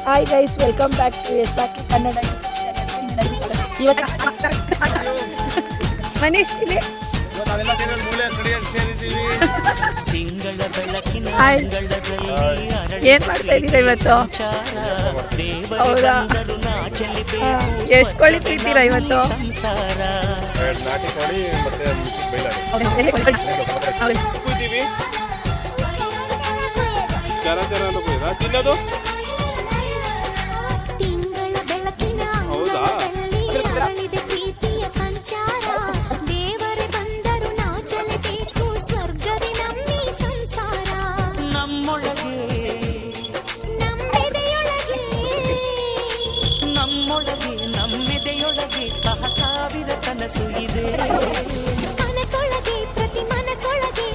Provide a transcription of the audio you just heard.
Hi guys, welcome back to SRK Kannada YouTube channel. ಇವತ್ತು ಮನೀಶ್ ಇಲ್ಲಿ ಏನ್ ಮಾಡ್ತಾ ಇದ್ದೀರಾ ಇವತ್ತು? ಹೌದಾ, ಎಷ್ಟು ಕೋಳಿ ತಿಂತೀರಾ ಇವತ್ತು? ತಿನ್ನೋದು ಹೌದಾ? ನಮ್ಮೆದೆಯೊಳಗೆ ಸಾವಿರ ಕನಸು ಇದೆ, ಮನಸೊಳಗೆ ಪ್ರತಿ ಮನಸೊಳಗೆ